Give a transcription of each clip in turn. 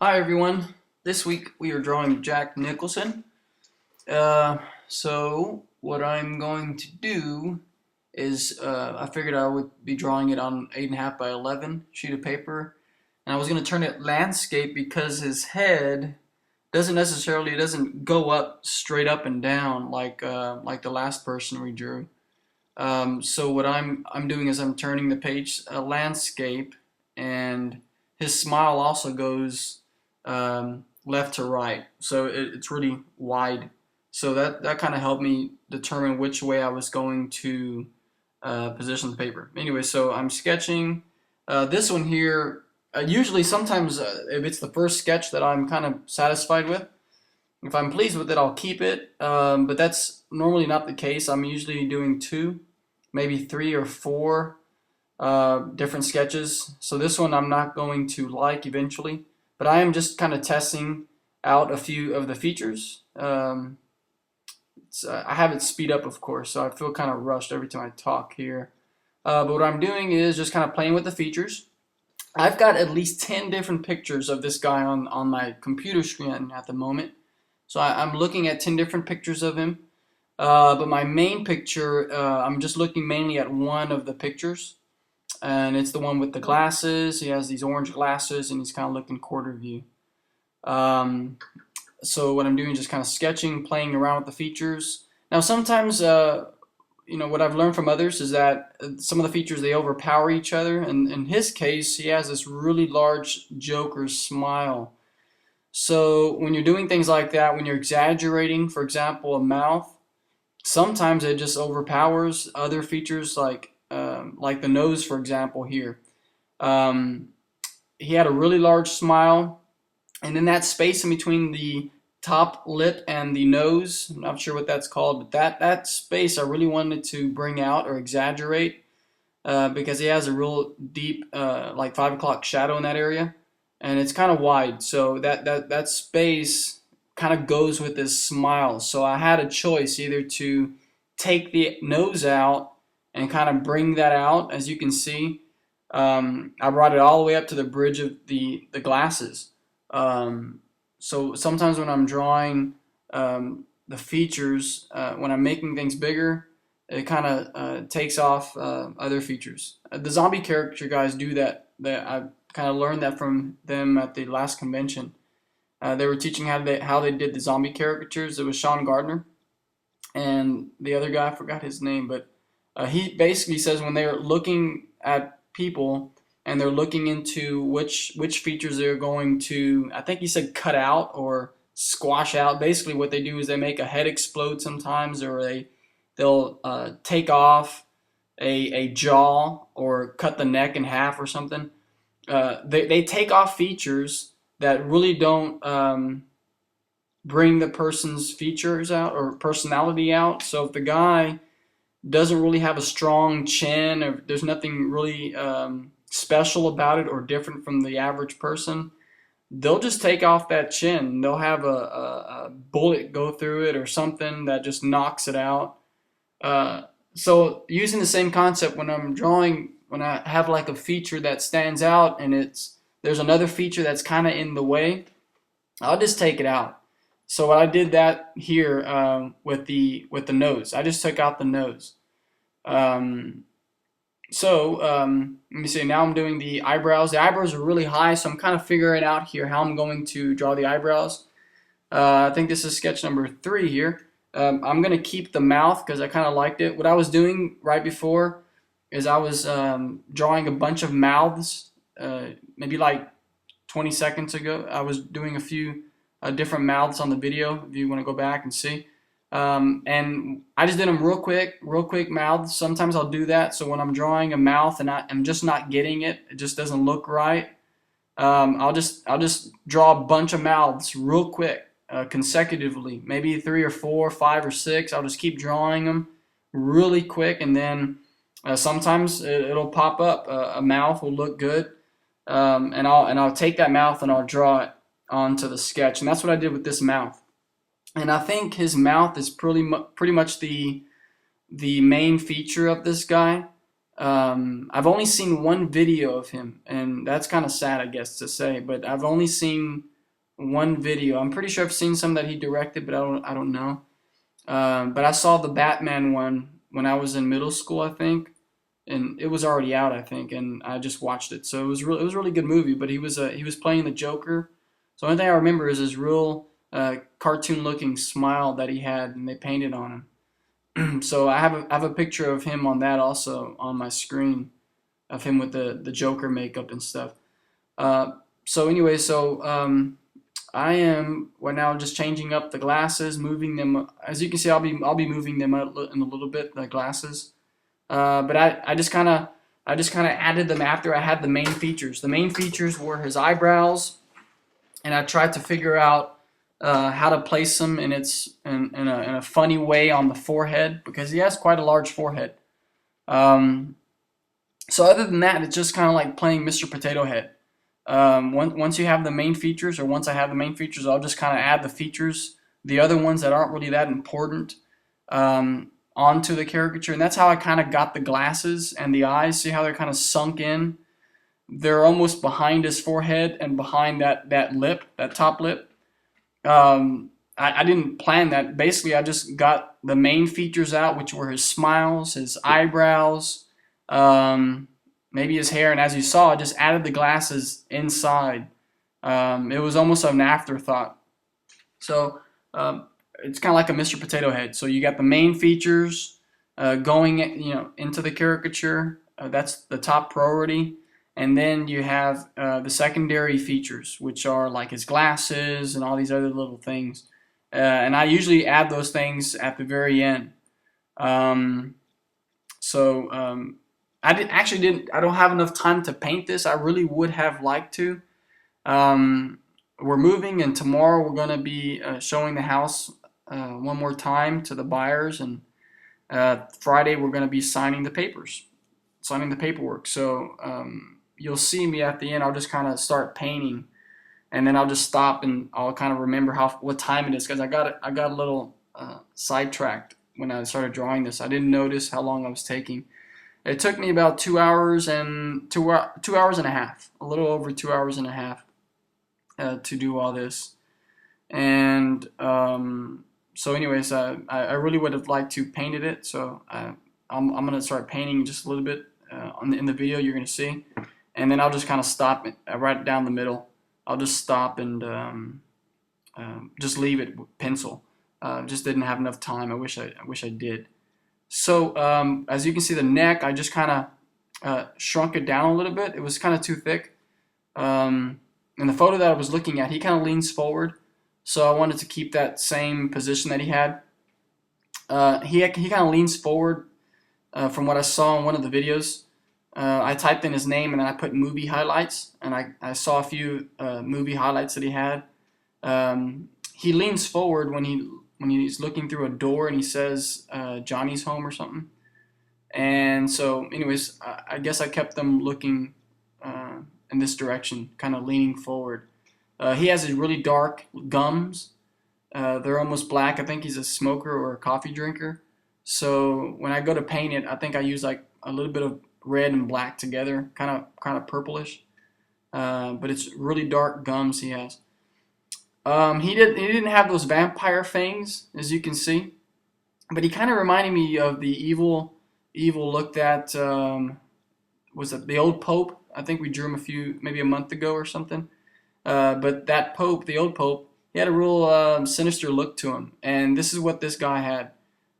Hi everyone. This week we are drawing Jack Nicholson. So what I'm going to do is I figured I would be drawing it on 8.5 by 11 sheet of paper, and I was going to turn it landscape because his head doesn't go up straight up and down like the last person we drew. So what I'm doing is I'm turning the page landscape, and his smile also goes left to right, so it's really wide. So that kind of helped me determine which way I was going to position the paper. Anyway, so I'm sketching this one here. Usually, sometimes if it's the first sketch that I'm kind of satisfied with, if I'm pleased with it, I'll keep it. But that's normally not the case. I'm usually doing two, maybe three or four different sketches. So this one I'm not going to like eventually, but I am just kind of testing out a few of the features. I have it speed up, of course, so I feel kind of rushed every time I talk here. But what I'm doing is just kind of playing with the features. I've got at least 10 different pictures of this guy on my computer screen at the moment. So I'm looking at 10 different pictures of him. But my main picture, I'm just looking mainly at one of the pictures. And it's the one with the glasses. He has these orange glasses, and he's kind of looking quarter view. So what I'm doing is just kind of sketching, playing around with the features. Now sometimes, what I've learned from others is that some of the features, they overpower each other. And in his case, he has this really large Joker smile. So when you're doing things like that, when you're exaggerating, for example, a mouth, sometimes it just overpowers other features like the nose, for example, here. Um, he had a really large smile, and in that space in between the top lip and the nose, I'm not sure what that's called, but that space I really wanted to bring out or exaggerate because he has a real deep, like 5 o'clock shadow in that area, and it's kind of wide. So that space kind of goes with his smile. So I had a choice either to take the nose out and kind of bring that out, as you can see. I brought it all the way up to the bridge of the glasses. So sometimes when I'm drawing the features, when I'm making things bigger, it kind of takes off other features. The zombie caricature guys do that. I kind of learned that from them at the last convention. They were teaching how they did the zombie caricatures. It was Sean Gardner and the other guy, I forgot his name, but he basically says when they're looking at people and they're looking into which features they're going to, I think he said cut out or squash out. Basically what they do is they make a head explode sometimes, or they'll take off a jaw or cut the neck in half or something. They take off features that really don't bring the person's features out or personality out. So if the guy doesn't really have a strong chin, or there's nothing really special about it or different from the average person, they'll just take off that chin. They'll have a bullet go through it or something that just knocks it out. So using the same concept when I'm drawing, when I have like a feature that stands out and there's another feature that's kind of in the way, I'll just take it out. So I did that here with the nose. I just took out the nose. Let me see. Now I'm doing the eyebrows. The eyebrows are really high, so I'm kind of figuring out here how I'm going to draw the eyebrows. I think this is sketch number 3 here. I'm going to keep the mouth because I kind of liked it. What I was doing right before is I was drawing a bunch of mouths, maybe like 20 seconds ago. I was doing a few different mouths on the video if you want to go back and see. And I just did them real quick mouths. Sometimes I'll do that. So when I'm drawing a mouth and I'm just not getting it, it just doesn't look right. I'll just draw a bunch of mouths real quick, consecutively, maybe 3 or 4, 5 or 6. I'll just keep drawing them really quick, and then sometimes it'll pop up. A mouth will look good, and I'll take that mouth and I'll draw it onto the sketch, and that's what I did with this mouth. And I think his mouth is pretty much the main feature of this guy. I've only seen one video of him, and that's kind of sad, I guess, to say, but I've only seen one video. I'm pretty sure I've seen some that he directed, but I don't know. But I saw the Batman one when I was in middle school, I think, and it was already out, I think, and I just watched it. So it was a really good movie. But he was playing the Joker. So the only thing I remember is his real cartoon looking smile that he had, and they painted on him. So I have a picture of him on that also on my screen of him with the Joker makeup and stuff. Uh, so anyway, I am right now just changing up the glasses, moving them. As you can see, I'll be moving them out in a little bit, the glasses. But I just kind of added them after I had the main features. The main features were his eyebrows, and I tried to figure out how to place them in a funny way on the forehead because he has quite a large forehead. Um, so other than that, it's just kind of like playing Mr. Potato Head. Once you have the main features, or once I have the main features, I'll just kind of add the features, the other ones that aren't really that important, onto the caricature. And that's how I kind of got the glasses and the eyes. See how they're kind of sunk in? They're almost behind his forehead and behind that lip, that top lip. I didn't plan that. Basically, I just got the main features out, which were his smiles, his eyebrows, um, maybe his hair, and as you saw, I just added the glasses inside. It was almost an afterthought. So it's kind of like a Mr. Potato Head. So you got the main features going, into the caricature. That's the top priority. And then you have the secondary features, which are like his glasses and all these other little things. And I usually add those things at the very end. Um, so actually didn't. I don't have enough time to paint this. I really would have liked to. Um, we're moving, and tomorrow we're gonna be showing the house one more time to the buyers, and Friday we're gonna be signing the paperwork. So you'll see me at the end. I'll just kind of start painting, and then I'll just stop and I'll kind of remember what time it is because I got a little sidetracked when I started drawing this. I didn't notice how long I was taking. It took me about 2 hours and 2 hours and a half, a little over 2 hours and a half, to do all this. And so, anyways, I really would have liked to painted it. So I'm gonna start painting just a little bit in the video you're gonna see, and then I'll just kind of stop it right down the middle. I'll just stop and just leave it with pencil. Just didn't have enough time. I wish I did. So as you can see, the neck, I just kind of shrunk it down a little bit. It was kind of too thick. In the photo that I was looking at, he kind of leans forward, so I wanted to keep that same position that he had. He kind of leans forward from what I saw in one of the videos. I typed in his name and then I put movie highlights, and I saw a few movie highlights that he had. He leans forward when he's looking through a door and he says Johnny's home or something. And so, anyways, I guess I kept them looking in this direction, kind of leaning forward. He has these really dark gums. They're almost black. I think he's a smoker or a coffee drinker. So when I go to paint it, I think I use like a little bit of red and black together, kind of purplish. But it's really dark gums he has. He didn't have those vampire fangs, as you can see, but he kind of reminded me of the evil look that was it the old Pope. I think we drew him maybe a month ago or something. But that Pope, the old Pope, he had a real sinister look to him, and this is what this guy had.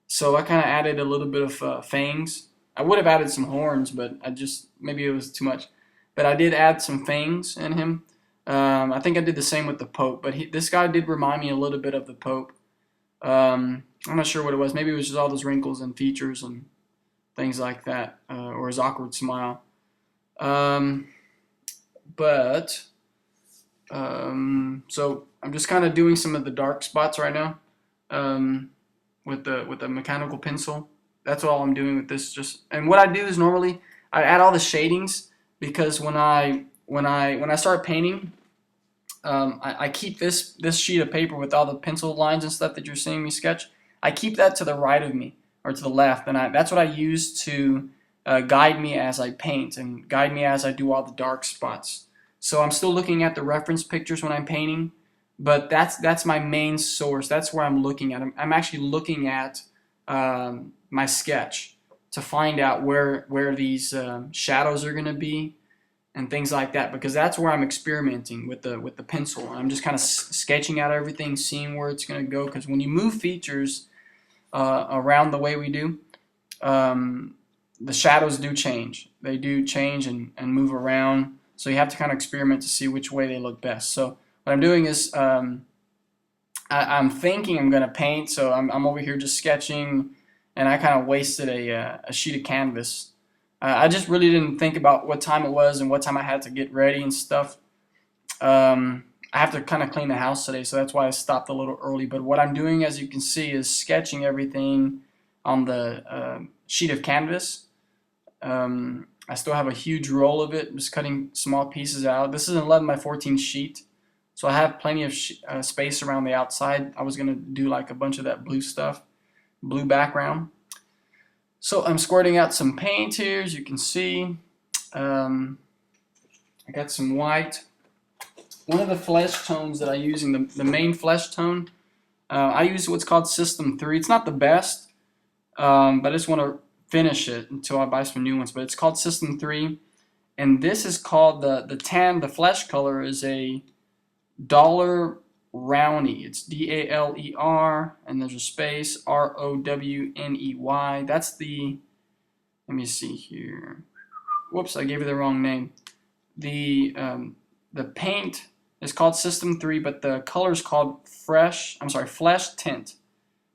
So I kind of added a little bit of fangs. I would have added some horns, but maybe it was too much. But I did add some fangs in him. I think I did the same with the Pope, but this guy did remind me a little bit of the Pope. I'm not sure what it was. Maybe it was just all those wrinkles and features and things like that, or his awkward smile. Um, but so I'm just kind of doing some of the dark spots right now with the mechanical pencil. That's all I'm doing with this. And what I do is normally I add all the shadings because when I start painting, I keep this sheet of paper with all the pencil lines and stuff that you're seeing me sketch. I keep that to the right of me or to the left, and that's what I use to guide me as I paint and guide me as I do all the dark spots. So I'm still looking at the reference pictures when I'm painting. but that's my main source. That's where I'm looking at. I'm actually looking at my sketch to find out where these shadows are going to be and things like that, because that's where I'm experimenting with the pencil. I'm just kind of sketching out everything, seeing where it's going to go. Because when you move features around the way we do, the shadows do change. They do change and move around. So you have to kind of experiment to see which way they look best. So what I'm doing is I'm thinking I'm going to paint. So I'm over here just sketching, and I kind of wasted a sheet of canvas. I just really didn't think about what time it was and what time I had to get ready and stuff. I have to kind of clean the house today, so that's why I stopped a little early. But what I'm doing, as you can see, is sketching everything on the sheet of canvas. I still have a huge roll of it. I'm just cutting small pieces out. This is an 11 by 14 sheet, so I have plenty of space around the outside. I was going to do like a bunch of that blue stuff, blue background. So I'm squirting out some paint here, as you can see. I got some white. One of the flesh tones that I use in the main flesh tone, I use what's called System 3. It's not the best, but I just want to finish it until I buy some new ones. But it's called System 3, and this is called the tan. The flesh color is a Dollar Rowney. It's DALER, and there's a space, ROWNEY. That's the, let me see here. Whoops, I gave you the wrong name. The paint is called System 3, but the color is called Flesh Tint.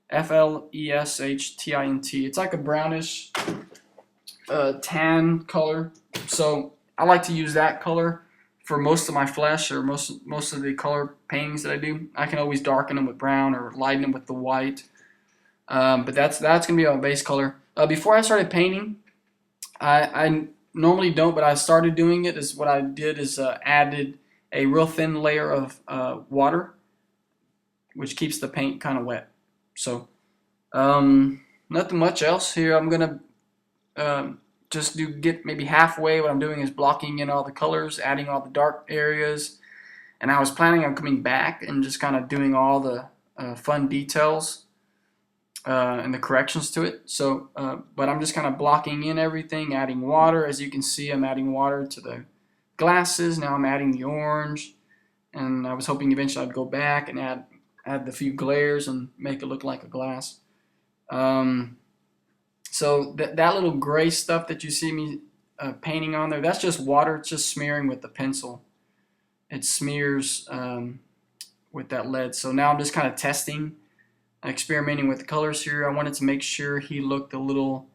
FLESHTINT. It's like a brownish tan color. So I like to use that color for most of my flesh, or most of the color paintings that I do. I can always darken them with brown or lighten them with the white. But that's gonna be my base color. Before I started painting, I normally don't, but I started doing it. Is what I did is added a real thin layer of water, which keeps the paint kind of wet. So nothing much else here. I'm gonna just get maybe halfway. What I'm doing is blocking in all the colors, adding all the dark areas, and I was planning on coming back and just kind of doing all the fun details and the corrections to it. So, but I'm just kind of blocking in everything, adding water. As you can see, I'm adding water to the glasses. Now I'm adding the orange, and I was hoping eventually I'd go back and add the few glares and make it look like a glass. So that little gray stuff that you see me painting on there, that's just water. It's just smearing with the pencil. It smears with that lead. So now I'm just kind of testing, experimenting with the colors here. I wanted to make sure he looked a little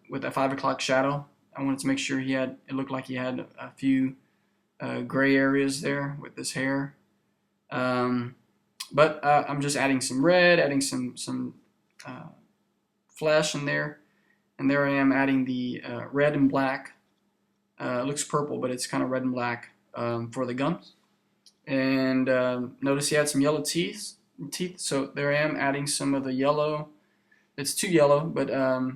with a 5 o'clock shadow. I wanted to make sure it looked like he had a few gray areas there with his hair. But I'm just adding some red, adding some flesh in there, and there I am adding the red and black. It looks purple, but it's kind of red and black for the gums. And notice he had some yellow teeth. So there I am adding some of the yellow. It's too yellow, but I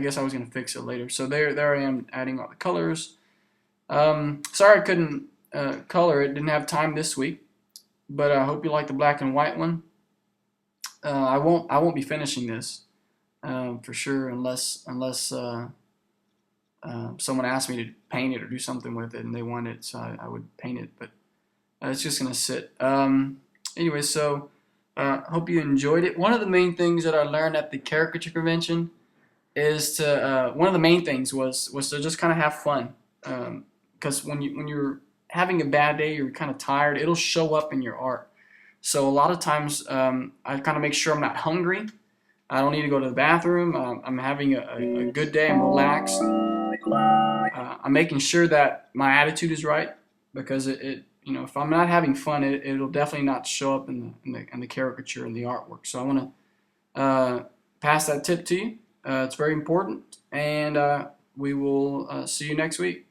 guess I was going to fix it later. So there I am adding all the colors. Sorry I couldn't color it. Didn't have time this week, but I hope you like the black and white one. I won't be finishing this for sure unless someone asked me to paint it or do something with it and they want it, so I would paint it. But it's just gonna sit. Anyway, so hope you enjoyed it. One of the main things that I learned at the caricature convention is to one of the main things was to just kind of have fun. Because when you're having a bad day, you're kind of tired, it'll show up in your art. So a lot of times I kind of make sure I'm not hungry. I don't need to go to the bathroom. I'm having a good day. I'm relaxed. I'm making sure that my attitude is right, because if I'm not having fun, it'll definitely not show up in the caricature and the artwork. So I want to pass that tip to you. It's very important, and we will see you next week.